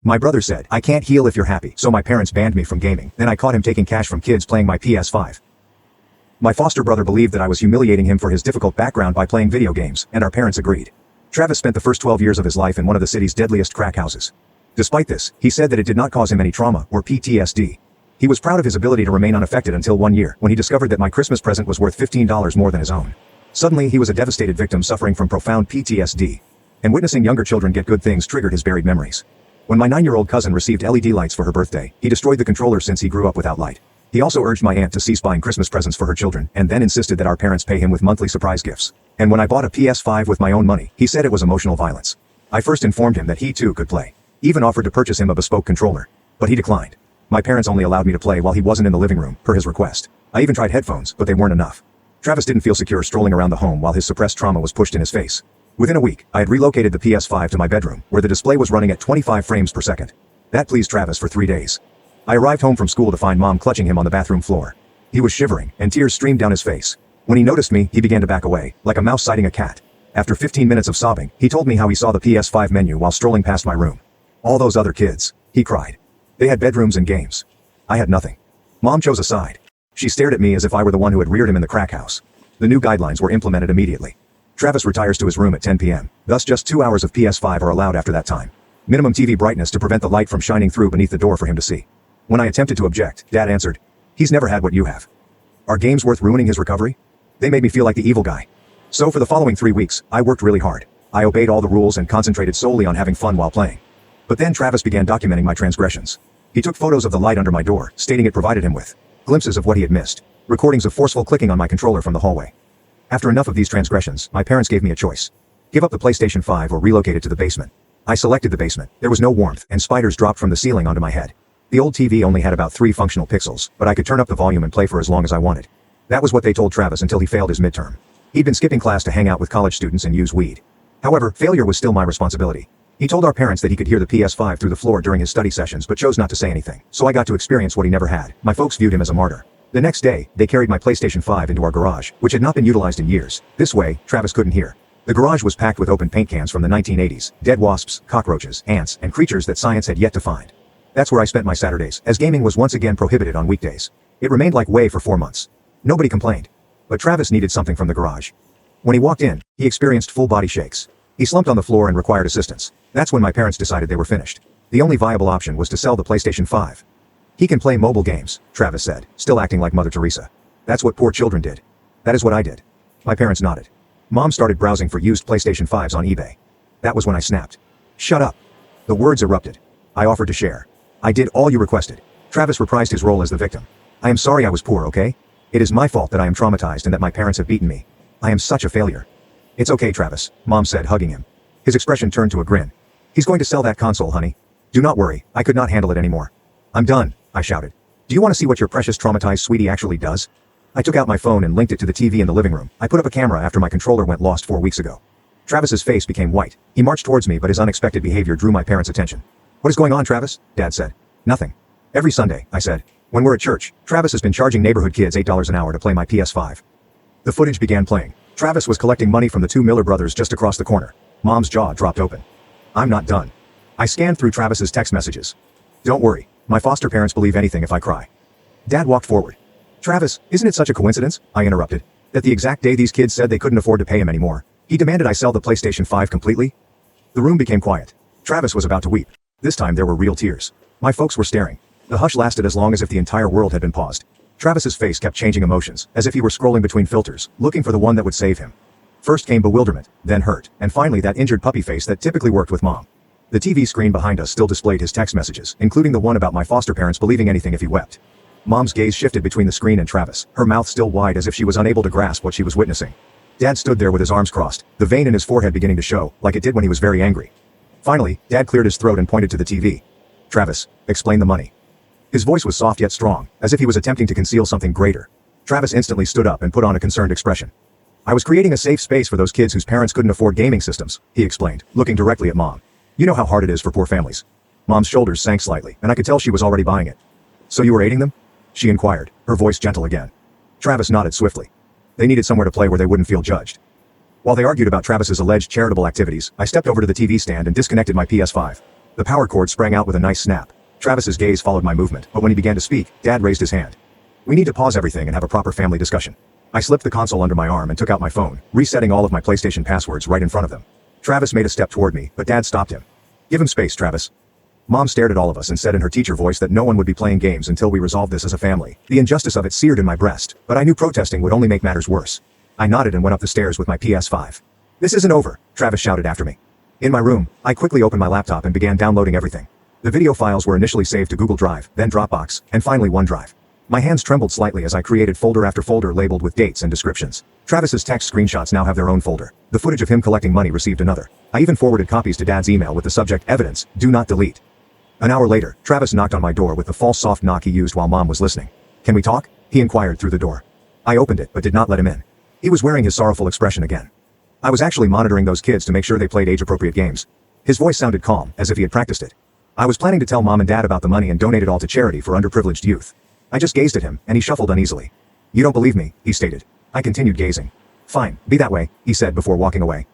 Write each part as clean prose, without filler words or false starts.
My brother said, I can't heal if you're happy, so my parents banned me from gaming. Then I caught him taking cash from kids playing my PS5. My foster brother believed that I was humiliating him for his difficult background by playing video games, and our parents agreed. Travis spent the first 12 years of his life in one of the city's deadliest crack houses. Despite this, he said that it did not cause him any trauma or PTSD. He was proud of his ability to remain unaffected until one year, when he discovered that my Christmas present was worth $15 more than his own. Suddenly, he was a devastated victim suffering from profound PTSD. And witnessing younger children get good things triggered his buried memories. When my 9-year-old cousin received LED lights for her birthday, he destroyed the controller since he grew up without light. He also urged my aunt to cease buying Christmas presents for her children, and then insisted that our parents pay him with monthly surprise gifts. And when I bought a PS5 with my own money, he said it was emotional violence. I first informed him that he too could play. Even offered to purchase him a bespoke controller. But he declined. My parents only allowed me to play while he wasn't in the living room, per his request. I even tried headphones, but they weren't enough. Travis didn't feel secure strolling around the home while his suppressed trauma was pushed in his face. Within a week, I had relocated the PS5 to my bedroom, where the display was running at 25 frames per second. That pleased Travis for 3 days. I arrived home from school to find Mom clutching him on the bathroom floor. He was shivering, and tears streamed down his face. When he noticed me, he began to back away, like a mouse sighting a cat. After 15 minutes of sobbing, he told me how he saw the PS5 menu while strolling past my room. All those other kids, he cried. They had bedrooms and games. I had nothing. Mom chose a side. She stared at me as if I were the one who had reared him in the crack house. The new guidelines were implemented immediately. Travis retires to his room at 10 p.m. Thus just 2 hours of PS5 are allowed after that time. Minimum TV brightness to prevent the light from shining through beneath the door for him to see. When I attempted to object, Dad answered, "He's never had what you have." Are games worth ruining his recovery? They made me feel like the evil guy. So for the following 3 weeks, I worked really hard. I obeyed all the rules and concentrated solely on having fun while playing. But then Travis began documenting my transgressions. He took photos of the light under my door, stating it provided him with glimpses of what he had missed, recordings of forceful clicking on my controller from the hallway. After enough of these transgressions, my parents gave me a choice. Give up the PlayStation 5 or relocate it to the basement. I selected the basement. There was no warmth, and spiders dropped from the ceiling onto my head. The old TV only had about 3 functional pixels, but I could turn up the volume and play for as long as I wanted. That was what they told Travis until he failed his midterm. He'd been skipping class to hang out with college students and use weed. However, failure was still my responsibility. He told our parents that he could hear the PS5 through the floor during his study sessions but chose not to say anything, so I got to experience what he never had. My folks viewed him as a martyr. The next day, they carried my PlayStation 5 into our garage, which had not been utilized in years. This way, Travis couldn't hear. The garage was packed with open paint cans from the 1980s, dead wasps, cockroaches, ants, and creatures that science had yet to find. That's where I spent my Saturdays, as gaming was once again prohibited on weekdays. It remained like way for 4 months. Nobody complained. But Travis needed something from the garage. When he walked in, he experienced full body shakes. He slumped on the floor and required assistance. That's when my parents decided they were finished. The only viable option was to sell the PlayStation 5. He can play mobile games, Travis said, still acting like Mother Teresa. That's what poor children did. That is what I did. My parents nodded. Mom started browsing for used PlayStation 5s on eBay. That was when I snapped. Shut up. The words erupted. I offered to share. I did all you requested. Travis reprised his role as the victim. I am sorry I was poor, okay? It is my fault that I am traumatized and that my parents have beaten me. I am such a failure. It's okay, Travis, Mom said, hugging him. His expression turned to a grin. He's going to sell that console, honey. Do not worry, I could not handle it anymore. I'm done, I shouted. Do you want to see what your precious traumatized sweetie actually does? I took out my phone and linked it to the TV in the living room. I put up a camera after my controller went lost 4 weeks ago. Travis's face became white. He marched towards me, but his unexpected behavior drew my parents' attention. What is going on, Travis? Dad said. Nothing. Every Sunday, I said. When we're at church, Travis has been charging neighborhood kids $8 an hour to play my PS5. The footage began playing. Travis was collecting money from the 2 Miller brothers just across the corner. Mom's jaw dropped open. I'm not done. I scanned through Travis's text messages. Don't worry, my foster parents believe anything if I cry. Dad walked forward. Travis, isn't it such a coincidence, I interrupted, that the exact day these kids said they couldn't afford to pay him anymore, he demanded I sell the PlayStation 5 completely? The room became quiet. Travis was about to weep. This time there were real tears. My folks were staring. The hush lasted as long as if the entire world had been paused. Travis's face kept changing emotions, as if he were scrolling between filters, looking for the one that would save him. First came bewilderment, then hurt, and finally that injured puppy face that typically worked with Mom. The TV screen behind us still displayed his text messages, including the one about my foster parents believing anything if he wept. Mom's gaze shifted between the screen and Travis, her mouth still wide as if she was unable to grasp what she was witnessing. Dad stood there with his arms crossed, the vein in his forehead beginning to show, like it did when he was very angry. Finally, Dad cleared his throat and pointed to the TV. Travis, explain the money. His voice was soft yet strong, as if he was attempting to conceal something greater. Travis instantly stood up and put on a concerned expression. I was creating a safe space for those kids whose parents couldn't afford gaming systems, he explained, looking directly at Mom. You know how hard it is for poor families. Mom's shoulders sank slightly, and I could tell she was already buying it. So you were aiding them? She inquired, her voice gentle again. Travis nodded swiftly. They needed somewhere to play where they wouldn't feel judged. While they argued about Travis's alleged charitable activities, I stepped over to the TV stand and disconnected my PS5. The power cord sprang out with a nice snap. Travis's gaze followed my movement, but when he began to speak, Dad raised his hand. We need to pause everything and have a proper family discussion. I slipped the console under my arm and took out my phone, resetting all of my PlayStation passwords right in front of them. Travis made a step toward me, but Dad stopped him. Give him space, Travis. Mom stared at all of us and said in her teacher voice that no one would be playing games until we resolved this as a family. The injustice of it seared in my breast, but I knew protesting would only make matters worse. I nodded and went up the stairs with my PS5. This isn't over, Travis shouted after me. In my room, I quickly opened my laptop and began downloading everything. The video files were initially saved to Google Drive, then Dropbox, and finally OneDrive. My hands trembled slightly as I created folder after folder labeled with dates and descriptions. Travis's text screenshots now have their own folder. The footage of him collecting money received another. I even forwarded copies to Dad's email with the subject evidence, do not delete. An hour later, Travis knocked on my door with the false soft knock he used while Mom was listening. Can we talk? He inquired through the door. I opened it but did not let him in. He was wearing his sorrowful expression again. I was actually monitoring those kids to make sure they played age-appropriate games. His voice sounded calm, as if he had practiced it. I was planning to tell Mom and Dad about the money and donate it all to charity for underprivileged youth. I just gazed at him, and he shuffled uneasily. You don't believe me, he stated. I continued gazing. Fine, be that way, he said before walking away.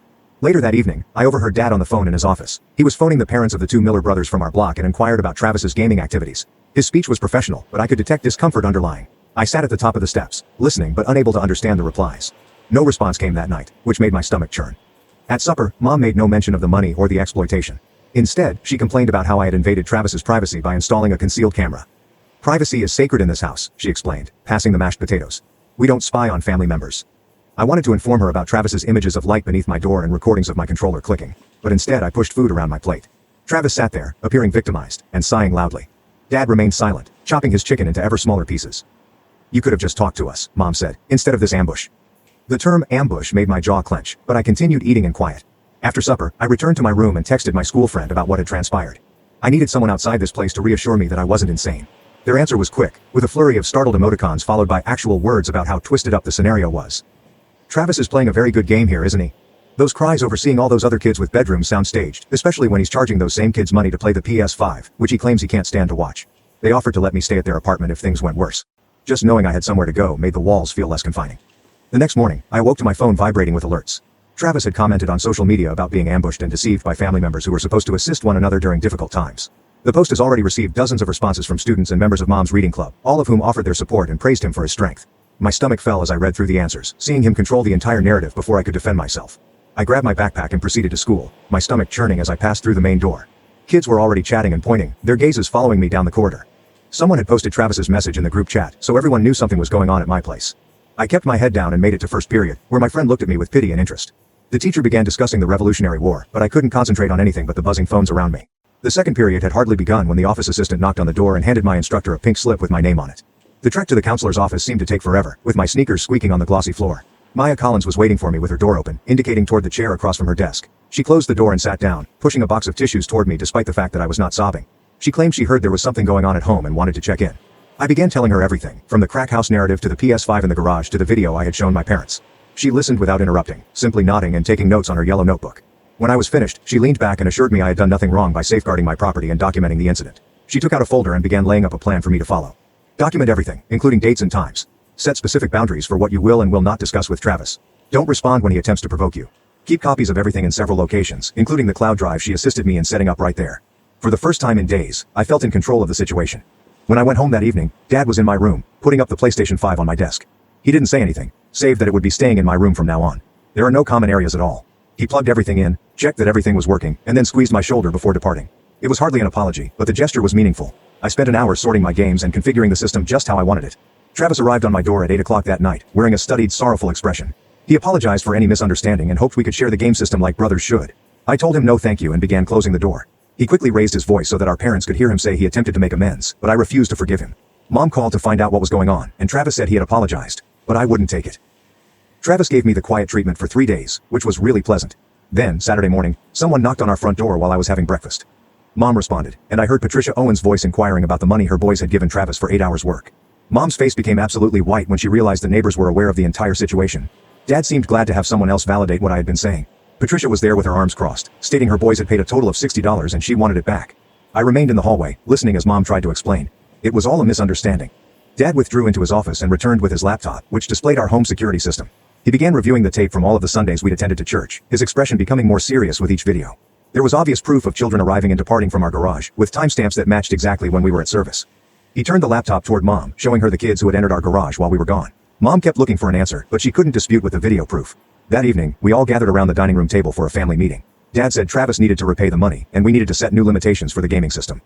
Later that evening, I overheard Dad on the phone in his office. He was phoning the parents of the two Miller brothers from our block and inquired about Travis's gaming activities. His speech was professional, but I could detect discomfort underlying. I sat at the top of the steps, listening but unable to understand the replies. No response came that night, which made my stomach churn. At supper, Mom made no mention of the money or the exploitation. Instead, she complained about how I had invaded Travis's privacy by installing a concealed camera. Privacy is sacred in this house, she explained, passing the mashed potatoes. We don't spy on family members. I wanted to inform her about Travis's images of light beneath my door and recordings of my controller clicking, but instead I pushed food around my plate. Travis sat there, appearing victimized, and sighing loudly. Dad remained silent, chopping his chicken into ever smaller pieces. You could have just talked to us, Mom said, instead of this ambush. The term ambush made my jaw clench, but I continued eating in quiet. After supper, I returned to my room and texted my school friend about what had transpired. I needed someone outside this place to reassure me that I wasn't insane. Their answer was quick, with a flurry of startled emoticons followed by actual words about how twisted up the scenario was. Travis is playing a very good game here, isn't he? Those cries over seeing all those other kids with bedrooms sound staged, especially when he's charging those same kids money to play the PS5, which he claims he can't stand to watch. They offered to let me stay at their apartment if things went worse. Just knowing I had somewhere to go made the walls feel less confining. The next morning, I awoke to my phone vibrating with alerts. Travis had commented on social media about being ambushed and deceived by family members who were supposed to assist one another during difficult times. The post has already received dozens of responses from students and members of Mom's reading club, all of whom offered their support and praised him for his strength. My stomach fell as I read through the answers, seeing him control the entire narrative before I could defend myself. I grabbed my backpack and proceeded to school, my stomach churning as I passed through the main door. Kids were already chatting and pointing, their gazes following me down the corridor. Someone had posted Travis's message in the group chat, so everyone knew something was going on at my place. I kept my head down and made it to first period, where my friend looked at me with pity and interest. The teacher began discussing the Revolutionary War, but I couldn't concentrate on anything but the buzzing phones around me. The second period had hardly begun when the office assistant knocked on the door and handed my instructor a pink slip with my name on it. The trek to the counselor's office seemed to take forever, with my sneakers squeaking on the glossy floor. Maya Collins was waiting for me with her door open, indicating toward the chair across from her desk. She closed the door and sat down, pushing a box of tissues toward me despite the fact that I was not sobbing. She claimed she heard there was something going on at home and wanted to check in. I began telling her everything, from the crack house narrative to the PS5 in the garage to the video I had shown my parents. She listened without interrupting, simply nodding and taking notes on her yellow notebook. When I was finished, she leaned back and assured me I had done nothing wrong by safeguarding my property and documenting the incident. She took out a folder and began laying up a plan for me to follow. Document everything, including dates and times. Set specific boundaries for what you will and will not discuss with Travis. Don't respond when he attempts to provoke you. Keep copies of everything in several locations, including the cloud drive she assisted me in setting up right there. For the first time in days, I felt in control of the situation. When I went home that evening, Dad was in my room, putting up the PlayStation 5 on my desk. He didn't say anything, save that it would be staying in my room from now on. There are no common areas at all. He plugged everything in, checked that everything was working, and then squeezed my shoulder before departing. It was hardly an apology, but the gesture was meaningful. I spent an hour sorting my games and configuring the system just how I wanted it. Travis arrived on my door at 8 o'clock that night, wearing a studied, sorrowful expression. He apologized for any misunderstanding and hoped we could share the game system like brothers should. I told him no thank you and began closing the door. He quickly raised his voice so that our parents could hear him say he attempted to make amends, but I refused to forgive him. Mom called to find out what was going on, and Travis said he had apologized, but I wouldn't take it. Travis gave me the quiet treatment for 3 days, which was really pleasant. Then, Saturday morning, someone knocked on our front door while I was having breakfast. Mom responded, and I heard Patricia Owen's voice inquiring about the money her boys had given Travis for 8 hours' work. Mom's face became absolutely white when she realized the neighbors were aware of the entire situation. Dad seemed glad to have someone else validate what I had been saying. Patricia was there with her arms crossed, stating her boys had paid a total of $60 and she wanted it back. I remained in the hallway, listening as Mom tried to explain. It was all a misunderstanding. Dad withdrew into his office and returned with his laptop, which displayed our home security system. He began reviewing the tape from all of the Sundays we'd attended to church, his expression becoming more serious with each video. There was obvious proof of children arriving and departing from our garage, with timestamps that matched exactly when we were at service. He turned the laptop toward Mom, showing her the kids who had entered our garage while we were gone. Mom kept looking for an answer, but she couldn't dispute with the video proof. That evening, we all gathered around the dining room table for a family meeting. Dad said Travis needed to repay the money, and we needed to set new limitations for the gaming system.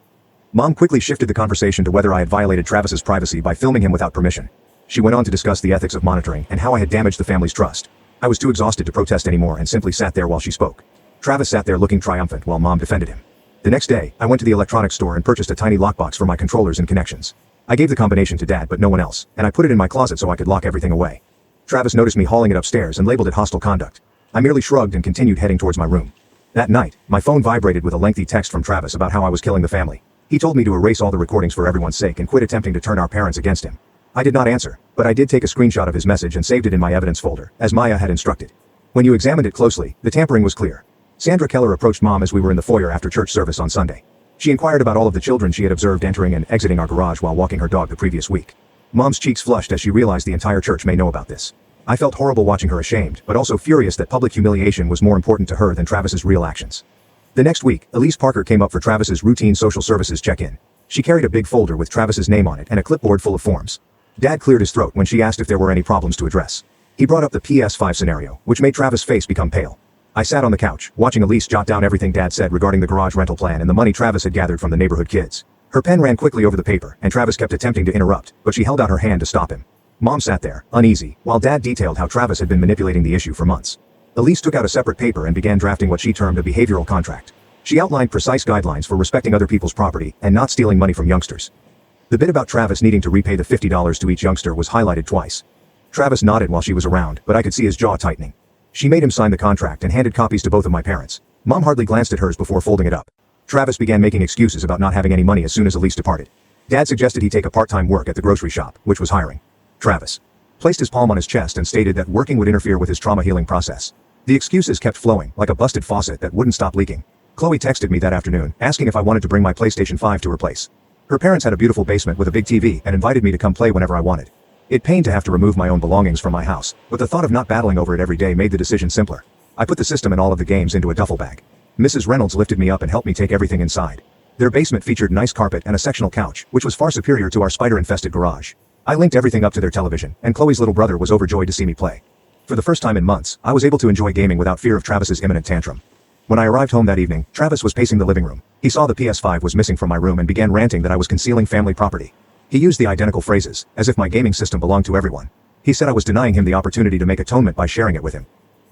Mom quickly shifted the conversation to whether I had violated Travis's privacy by filming him without permission. She went on to discuss the ethics of monitoring and how I had damaged the family's trust. I was too exhausted to protest anymore and simply sat there while she spoke. Travis sat there looking triumphant while Mom defended him. The next day, I went to the electronics store and purchased a tiny lockbox for my controllers and connections. I gave the combination to Dad but no one else, and I put it in my closet so I could lock everything away. Travis noticed me hauling it upstairs and labeled it hostile conduct. I merely shrugged and continued heading towards my room. That night, my phone vibrated with a lengthy text from Travis about how I was killing the family. He told me to erase all the recordings for everyone's sake and quit attempting to turn our parents against him. I did not answer, but I did take a screenshot of his message and saved it in my evidence folder, as Maya had instructed. When you examined it closely, the tampering was clear. Sandra Keller approached Mom as we were in the foyer after church service on Sunday. She inquired about all of the children she had observed entering and exiting our garage while walking her dog the previous week. Mom's cheeks flushed as she realized the entire church may know about this. I felt horrible watching her ashamed, but also furious that public humiliation was more important to her than Travis's real actions. The next week, Elise Parker came up for Travis's routine social services check-in. She carried a big folder with Travis's name on it and a clipboard full of forms. Dad cleared his throat when she asked if there were any problems to address. He brought up the PS5 scenario, which made Travis' face become pale. I sat on the couch, watching Elise jot down everything Dad said regarding the garage rental plan and the money Travis had gathered from the neighborhood kids. Her pen ran quickly over the paper, and Travis kept attempting to interrupt, but she held out her hand to stop him. Mom sat there, uneasy, while Dad detailed how Travis had been manipulating the issue for months. Elise took out a separate paper and began drafting what she termed a behavioral contract. She outlined precise guidelines for respecting other people's property and not stealing money from youngsters. The bit about Travis needing to repay the $50 to each youngster was highlighted twice. Travis nodded while she was around, but I could see his jaw tightening. She made him sign the contract and handed copies to both of my parents. Mom hardly glanced at hers before folding it up. Travis began making excuses about not having any money as soon as Elise departed. Dad suggested he take a part-time work at the grocery shop, which was hiring. Travis placed his palm on his chest and stated that working would interfere with his trauma healing process. The excuses kept flowing, like a busted faucet that wouldn't stop leaking. Chloe texted me that afternoon, asking if I wanted to bring my PlayStation 5 to her place. Her parents had a beautiful basement with a big TV and invited me to come play whenever I wanted. It pained to have to remove my own belongings from my house, but the thought of not battling over it every day made the decision simpler. I put the system and all of the games into a duffel bag. Mrs. Reynolds lifted me up and helped me take everything inside. Their basement featured nice carpet and a sectional couch, which was far superior to our spider-infested garage. I linked everything up to their television, and Chloe's little brother was overjoyed to see me play. For the first time in months, I was able to enjoy gaming without fear of Travis's imminent tantrum. When I arrived home that evening, Travis was pacing the living room. He saw the PS5 was missing from my room and began ranting that I was concealing family property. He used the identical phrases, as if my gaming system belonged to everyone. He said I was denying him the opportunity to make atonement by sharing it with him.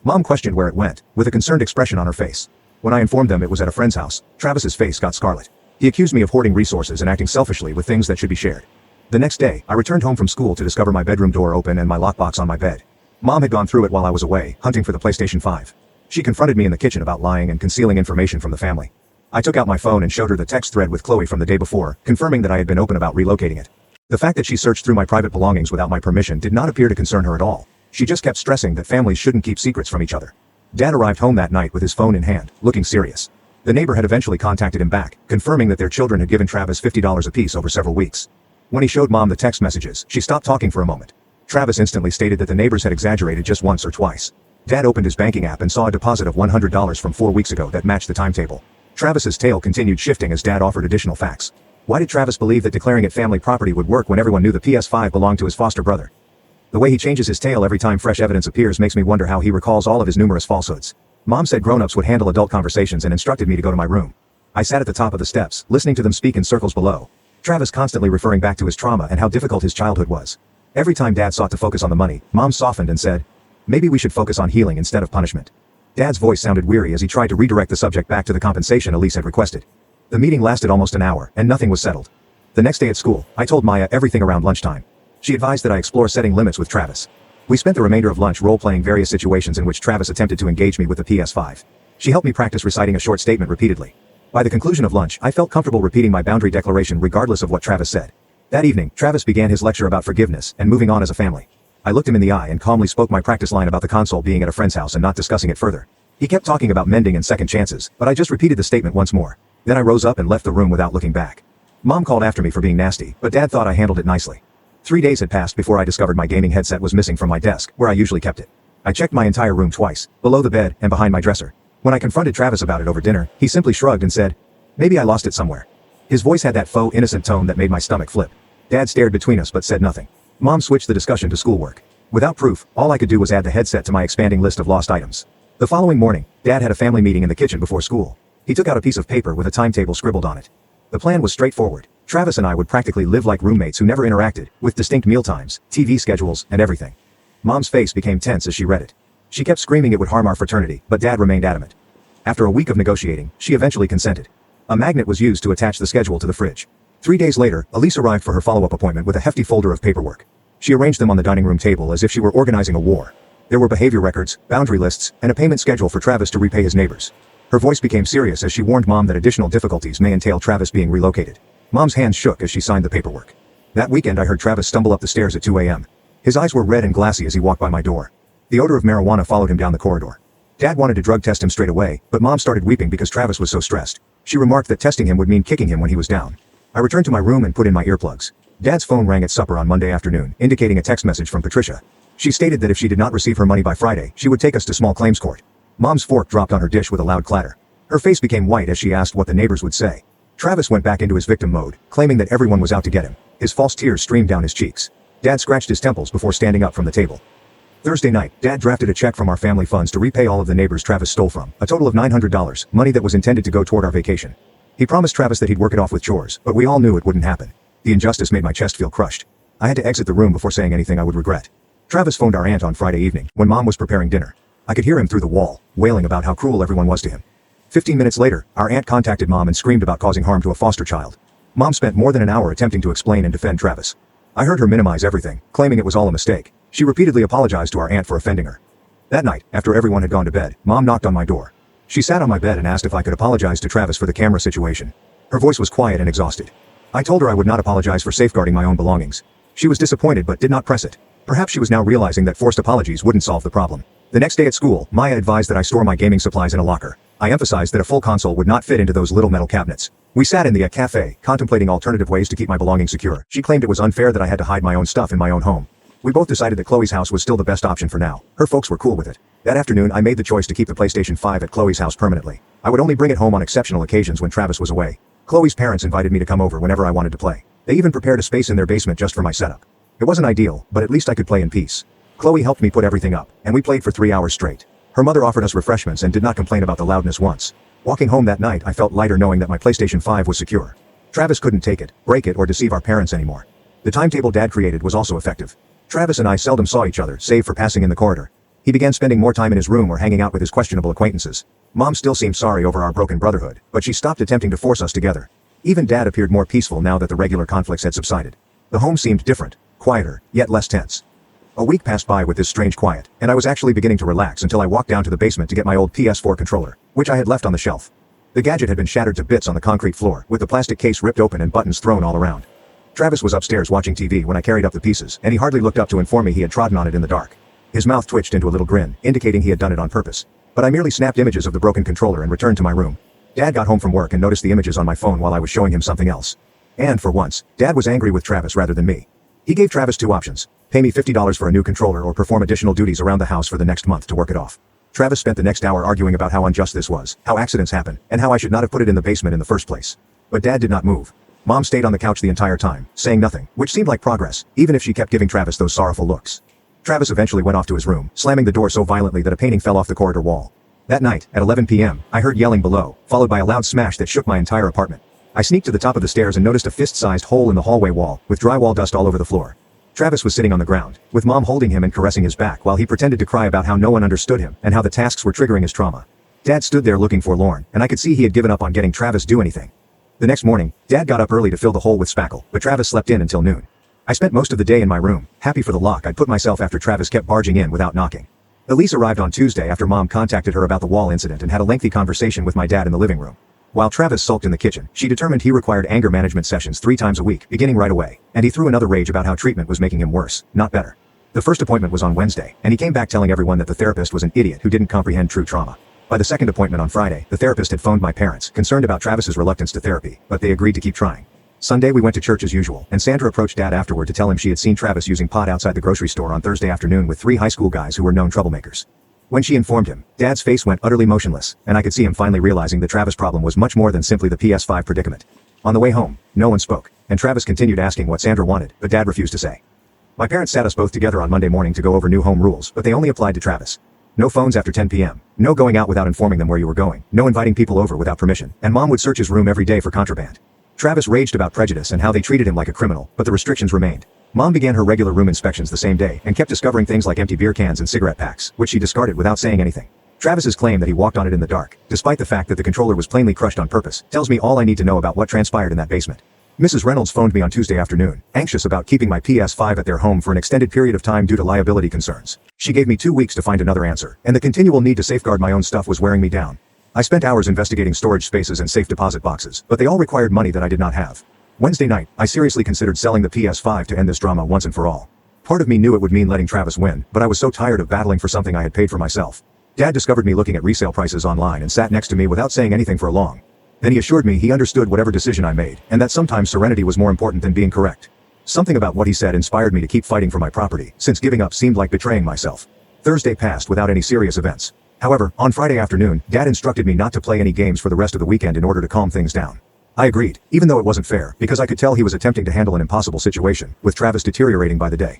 Mom questioned where it went, with a concerned expression on her face. When I informed them it was at a friend's house, Travis's face got scarlet. He accused me of hoarding resources and acting selfishly with things that should be shared. The next day, I returned home from school to discover my bedroom door open and my lockbox on my bed. Mom had gone through it while I was away, hunting for the PlayStation 5. She confronted me in the kitchen about lying and concealing information from the family. I took out my phone and showed her the text thread with Chloe from the day before, confirming that I had been open about relocating it. The fact that she searched through my private belongings without my permission did not appear to concern her at all. She just kept stressing that families shouldn't keep secrets from each other. Dad arrived home that night with his phone in hand, looking serious. The neighbor had eventually contacted him back, confirming that their children had given Travis $50 apiece over several weeks. When he showed Mom the text messages, she stopped talking for a moment. Travis instantly stated that the neighbors had exaggerated just once or twice. Dad opened his banking app and saw a deposit of $100 from 4 weeks ago that matched the timetable. Travis's tale continued shifting as Dad offered additional facts. Why did Travis believe that declaring it family property would work when everyone knew the PS5 belonged to his foster brother? The way he changes his tale every time fresh evidence appears makes me wonder how he recalls all of his numerous falsehoods. Mom said grown-ups would handle adult conversations and instructed me to go to my room. I sat at the top of the steps, listening to them speak in circles below. Travis constantly referring back to his trauma and how difficult his childhood was. Every time Dad sought to focus on the money, Mom softened and said, "Maybe we should focus on healing instead of punishment." Dad's voice sounded weary as he tried to redirect the subject back to the compensation Elise had requested. The meeting lasted almost an hour, and nothing was settled. The next day at school, I told Maya everything around lunchtime. She advised that I explore setting limits with Travis. We spent the remainder of lunch role-playing various situations in which Travis attempted to engage me with the PS5. She helped me practice reciting a short statement repeatedly. By the conclusion of lunch, I felt comfortable repeating my boundary declaration regardless of what Travis said. That evening, Travis began his lecture about forgiveness and moving on as a family. I looked him in the eye and calmly spoke my practice line about the console being at a friend's house and not discussing it further. He kept talking about mending and second chances, but I just repeated the statement once more. Then I rose up and left the room without looking back. Mom called after me for being nasty, but Dad thought I handled it nicely. 3 days had passed before I discovered my gaming headset was missing from my desk, where I usually kept it. I checked my entire room twice, below the bed and behind my dresser. When I confronted Travis about it over dinner, he simply shrugged and said, "Maybe I lost it somewhere." His voice had that faux innocent tone that made my stomach flip. Dad stared between us but said nothing. Mom switched the discussion to schoolwork. Without proof, all I could do was add the headset to my expanding list of lost items. The following morning, Dad had a family meeting in the kitchen before school. He took out a piece of paper with a timetable scribbled on it. The plan was straightforward. Travis and I would practically live like roommates who never interacted, with distinct mealtimes, TV schedules, and everything. Mom's face became tense as she read it. She kept screaming it would harm our fraternity, but Dad remained adamant. After a week of negotiating, she eventually consented. A magnet was used to attach the schedule to the fridge. 3 days later, Elise arrived for her follow-up appointment with a hefty folder of paperwork. She arranged them on the dining room table as if she were organizing a war. There were behavior records, boundary lists, and a payment schedule for Travis to repay his neighbors. Her voice became serious as she warned Mom that additional difficulties may entail Travis being relocated. Mom's hands shook as she signed the paperwork. That weekend I heard Travis stumble up the stairs at 2 a.m. His eyes were red and glassy as he walked by my door. The odor of marijuana followed him down the corridor. Dad wanted to drug test him straight away, but Mom started weeping because Travis was so stressed. She remarked that testing him would mean kicking him when he was down. I returned to my room and put in my earplugs. Dad's phone rang at supper on Monday afternoon, indicating a text message from Patricia. She stated that if she did not receive her money by Friday, she would take us to small claims court. Mom's fork dropped on her dish with a loud clatter. Her face became white as she asked what the neighbors would say. Travis went back into his victim mode, claiming that everyone was out to get him. His false tears streamed down his cheeks. Dad scratched his temples before standing up from the table. Thursday night, Dad drafted a check from our family funds to repay all of the neighbors Travis stole from, a total of $900, money that was intended to go toward our vacation. He promised Travis that he'd work it off with chores, but we all knew it wouldn't happen. The injustice made my chest feel crushed. I had to exit the room before saying anything I would regret. Travis phoned our aunt on Friday evening, when Mom was preparing dinner. I could hear him through the wall, wailing about how cruel everyone was to him. 15 minutes later, our aunt contacted Mom and screamed about causing harm to a foster child. Mom spent more than an hour attempting to explain and defend Travis. I heard her minimize everything, claiming it was all a mistake. She repeatedly apologized to our aunt for offending her. That night, after everyone had gone to bed, Mom knocked on my door. She sat on my bed and asked if I could apologize to Travis for the camera situation. Her voice was quiet and exhausted. I told her I would not apologize for safeguarding my own belongings. She was disappointed but did not press it. Perhaps she was now realizing that forced apologies wouldn't solve the problem. The next day at school, Maya advised that I store my gaming supplies in a locker. I emphasized that a full console would not fit into those little metal cabinets. We sat in the cafe, contemplating alternative ways to keep my belongings secure. She claimed it was unfair that I had to hide my own stuff in my own home. We both decided that Chloe's house was still the best option for now. Her folks were cool with it. That afternoon, I made the choice to keep the PlayStation 5 at Chloe's house permanently. I would only bring it home on exceptional occasions when Travis was away. Chloe's parents invited me to come over whenever I wanted to play. They even prepared a space in their basement just for my setup. It wasn't ideal, but at least I could play in peace. Chloe helped me put everything up, and we played for 3 hours straight. Her mother offered us refreshments and did not complain about the loudness once. Walking home that night, I felt lighter knowing that my PlayStation 5 was secure. Travis couldn't take it, break it, or deceive our parents anymore. The timetable Dad created was also effective. Travis and I seldom saw each other, save for passing in the corridor. He began spending more time in his room or hanging out with his questionable acquaintances. Mom still seemed sorry over our broken brotherhood, but she stopped attempting to force us together. Even Dad appeared more peaceful now that the regular conflicts had subsided. The home seemed different, quieter, yet less tense. A week passed by with this strange quiet, and I was actually beginning to relax until I walked down to the basement to get my old PS4 controller, which I had left on the shelf. The gadget had been shattered to bits on the concrete floor, with the plastic case ripped open and buttons thrown all around. Travis was upstairs watching TV when I carried up the pieces, and he hardly looked up to inform me he had trodden on it in the dark. His mouth twitched into a little grin, indicating he had done it on purpose. But I merely snapped images of the broken controller and returned to my room. Dad got home from work and noticed the images on my phone while I was showing him something else. And for once, Dad was angry with Travis rather than me. He gave Travis 2 options. Pay me $50 for a new controller or perform additional duties around the house for the next month to work it off. Travis spent the next hour arguing about how unjust this was, how accidents happen, and how I should not have put it in the basement in the first place. But Dad did not move. Mom stayed on the couch the entire time, saying nothing, which seemed like progress, even if she kept giving Travis those sorrowful looks. Travis eventually went off to his room, slamming the door so violently that a painting fell off the corridor wall. That night, at 11 p.m., I heard yelling below, followed by a loud smash that shook my entire apartment. I sneaked to the top of the stairs and noticed a fist-sized hole in the hallway wall, with drywall dust all over the floor. Travis was sitting on the ground, with Mom holding him and caressing his back while he pretended to cry about how no one understood him and how the tasks were triggering his trauma. Dad stood there looking forlorn, and I could see he had given up on getting Travis do anything. The next morning, Dad got up early to fill the hole with spackle, but Travis slept in until noon. I spent most of the day in my room, happy for the lock I'd put myself after Travis kept barging in without knocking. Elise arrived on Tuesday after Mom contacted her about the wall incident and had a lengthy conversation with my dad in the living room. While Travis sulked in the kitchen, she determined he required anger management sessions 3 times a week, beginning right away, and he threw another rage about how treatment was making him worse, not better. The first appointment was on Wednesday, and he came back telling everyone that the therapist was an idiot who didn't comprehend true trauma. By the second appointment on Friday, the therapist had phoned my parents, concerned about Travis's reluctance to therapy, but they agreed to keep trying. Sunday we went to church as usual, and Sandra approached Dad afterward to tell him she had seen Travis using pot outside the grocery store on Thursday afternoon with 3 high school guys who were known troublemakers. When she informed him, Dad's face went utterly motionless, and I could see him finally realizing the Travis problem was much more than simply the PS5 predicament. On the way home, no one spoke, and Travis continued asking what Sandra wanted, but Dad refused to say. My parents sat us both together on Monday morning to go over new home rules, but they only applied to Travis. No phones after 10 p.m., no going out without informing them where you were going, no inviting people over without permission, and Mom would search his room every day for contraband. Travis raged about prejudice and how they treated him like a criminal, but the restrictions remained. Mom began her regular room inspections the same day and kept discovering things like empty beer cans and cigarette packs, which she discarded without saying anything. Travis's claim that he walked on it in the dark, despite the fact that the controller was plainly crushed on purpose, tells me all I need to know about what transpired in that basement. Mrs. Reynolds phoned me on Tuesday afternoon, anxious about keeping my PS5 at their home for an extended period of time due to liability concerns. She gave me 2 weeks to find another answer, and the continual need to safeguard my own stuff was wearing me down. I spent hours investigating storage spaces and safe deposit boxes, but they all required money that I did not have. Wednesday night, I seriously considered selling the PS5 to end this drama once and for all. Part of me knew it would mean letting Travis win, but I was so tired of battling for something I had paid for myself. Dad discovered me looking at resale prices online and sat next to me without saying anything for long. Then he assured me he understood whatever decision I made, and that sometimes serenity was more important than being correct. Something about what he said inspired me to keep fighting for my property, since giving up seemed like betraying myself. Thursday passed without any serious events. However, on Friday afternoon, Dad instructed me not to play any games for the rest of the weekend in order to calm things down. I agreed, even though it wasn't fair, because I could tell he was attempting to handle an impossible situation, with Travis deteriorating by the day.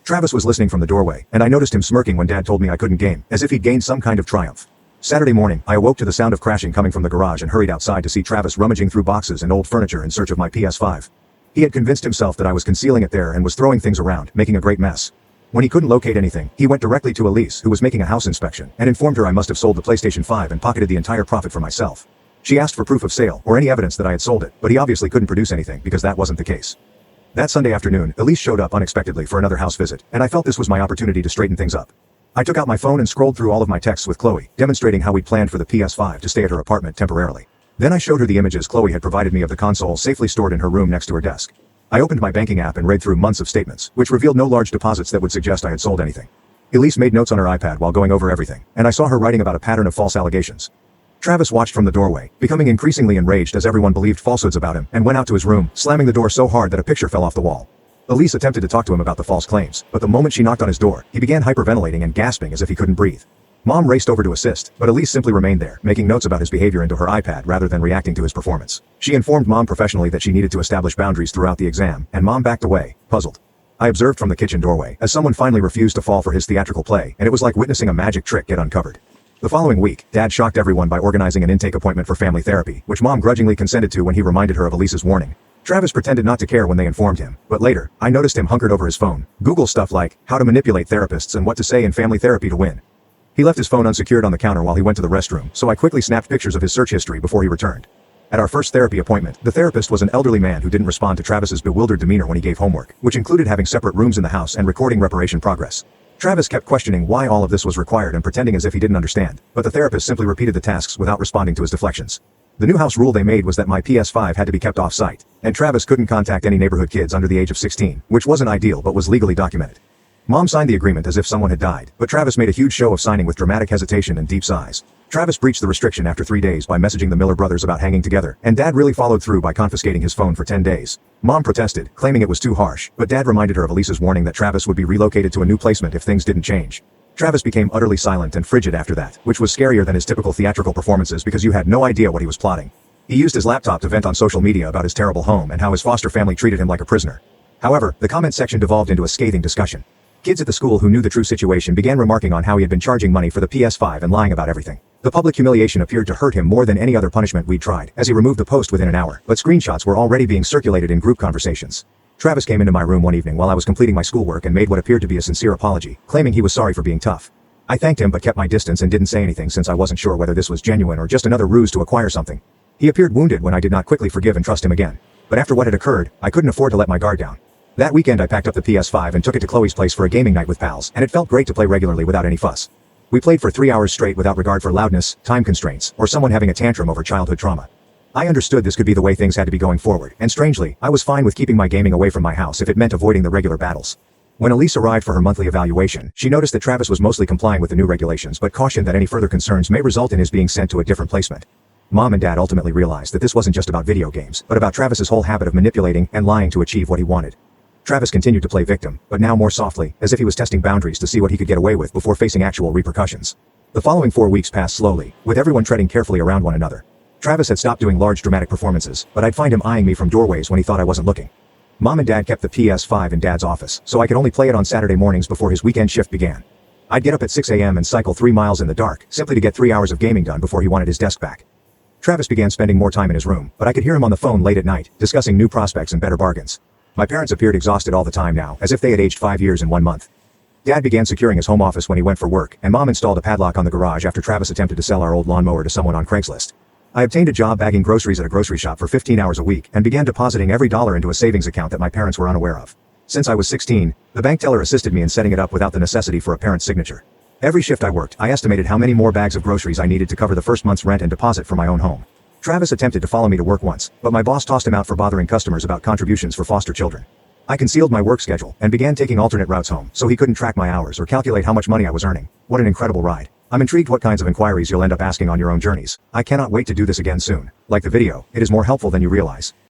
Travis was listening from the doorway, and I noticed him smirking when Dad told me I couldn't game, as if he'd gained some kind of triumph. Saturday morning, I awoke to the sound of crashing coming from the garage and hurried outside to see Travis rummaging through boxes and old furniture in search of my PS5. He had convinced himself that I was concealing it there and was throwing things around, making a great mess. When he couldn't locate anything, he went directly to Elise, who was making a house inspection, and informed her I must have sold the PlayStation 5 and pocketed the entire profit for myself. She asked for proof of sale, or any evidence that I had sold it, but he obviously couldn't produce anything because that wasn't the case. That Sunday afternoon, Elise showed up unexpectedly for another house visit, and I felt this was my opportunity to straighten things up. I took out my phone and scrolled through all of my texts with Chloe, demonstrating how we'd planned for the PS5 to stay at her apartment temporarily. Then I showed her the images Chloe had provided me of the console safely stored in her room next to her desk. I opened my banking app and read through months of statements, which revealed no large deposits that would suggest I had sold anything. Elise made notes on her iPad while going over everything, and I saw her writing about a pattern of false allegations. Travis watched from the doorway, becoming increasingly enraged as everyone believed falsehoods about him, and went out to his room, slamming the door so hard that a picture fell off the wall. Elise attempted to talk to him about the false claims, but the moment she knocked on his door, he began hyperventilating and gasping as if he couldn't breathe. Mom raced over to assist, but Elise simply remained there, making notes about his behavior into her iPad rather than reacting to his performance. She informed Mom professionally that she needed to establish boundaries throughout the exam, and Mom backed away, puzzled. I observed from the kitchen doorway, as someone finally refused to fall for his theatrical play, and it was like witnessing a magic trick get uncovered. The following week, Dad shocked everyone by organizing an intake appointment for family therapy, which Mom grudgingly consented to when he reminded her of Elise's warning. Travis pretended not to care when they informed him, but later, I noticed him hunkered over his phone, Google stuff like, how to manipulate therapists and what to say in family therapy to win. He left his phone unsecured on the counter while he went to the restroom, so I quickly snapped pictures of his search history before he returned. At our first therapy appointment, the therapist was an elderly man who didn't respond to Travis's bewildered demeanor when he gave homework, which included having separate rooms in the house and recording reparation progress. Travis kept questioning why all of this was required and pretending as if he didn't understand, but the therapist simply repeated the tasks without responding to his deflections. The new house rule they made was that my PS5 had to be kept off-site, and Travis couldn't contact any neighborhood kids under the age of 16, which wasn't ideal but was legally documented. Mom signed the agreement as if someone had died, but Travis made a huge show of signing with dramatic hesitation and deep sighs. Travis breached the restriction after 3 days by messaging the Miller brothers about hanging together, and Dad really followed through by confiscating his phone for 10 days. Mom protested, claiming it was too harsh, but Dad reminded her of Elise's warning that Travis would be relocated to a new placement if things didn't change. Travis became utterly silent and frigid after that, which was scarier than his typical theatrical performances because you had no idea what he was plotting. He used his laptop to vent on social media about his terrible home and how his foster family treated him like a prisoner. However, the comment section devolved into a scathing discussion. Kids at the school who knew the true situation began remarking on how he had been charging money for the PS5 and lying about everything. The public humiliation appeared to hurt him more than any other punishment we'd tried, as he removed the post within an hour, but screenshots were already being circulated in group conversations. Travis came into my room one evening while I was completing my schoolwork and made what appeared to be a sincere apology, claiming he was sorry for being tough. I thanked him but kept my distance and didn't say anything since I wasn't sure whether this was genuine or just another ruse to acquire something. He appeared wounded when I did not quickly forgive and trust him again. But after what had occurred, I couldn't afford to let my guard down. That weekend I packed up the PS5 and took it to Chloe's place for a gaming night with pals, and it felt great to play regularly without any fuss. We played for 3 hours straight without regard for loudness, time constraints, or someone having a tantrum over childhood trauma. I understood this could be the way things had to be going forward, and strangely, I was fine with keeping my gaming away from my house if it meant avoiding the regular battles. When Elise arrived for her monthly evaluation, she noticed that Travis was mostly complying with the new regulations but cautioned that any further concerns may result in his being sent to a different placement. Mom and Dad ultimately realized that this wasn't just about video games, but about Travis's whole habit of manipulating and lying to achieve what he wanted. Travis continued to play victim, but now more softly, as if he was testing boundaries to see what he could get away with before facing actual repercussions. The following 4 weeks passed slowly, with everyone treading carefully around one another. Travis had stopped doing large dramatic performances, but I'd find him eyeing me from doorways when he thought I wasn't looking. Mom and Dad kept the PS5 in Dad's office, so I could only play it on Saturday mornings before his weekend shift began. I'd get up at 6 a.m. and cycle 3 miles in the dark, simply to get 3 hours of gaming done before he wanted his desk back. Travis began spending more time in his room, but I could hear him on the phone late at night, discussing new prospects and better bargains. My parents appeared exhausted all the time now, as if they had aged 5 years in 1 month. Dad began securing his home office when he went for work, and Mom installed a padlock on the garage after Travis attempted to sell our old lawnmower to someone on Craigslist. I obtained a job bagging groceries at a grocery shop for 15 hours a week and began depositing every dollar into a savings account that my parents were unaware of. Since I was 16, the bank teller assisted me in setting it up without the necessity for a parent's signature. Every shift I worked, I estimated how many more bags of groceries I needed to cover the first month's rent and deposit for my own home. Travis attempted to follow me to work once, but my boss tossed him out for bothering customers about contributions for foster children. I concealed my work schedule and began taking alternate routes home, so he couldn't track my hours or calculate how much money I was earning. What an incredible ride. I'm intrigued what kinds of inquiries you'll end up asking on your own journeys. I cannot wait to do this again soon. Like the video, it is more helpful than you realize.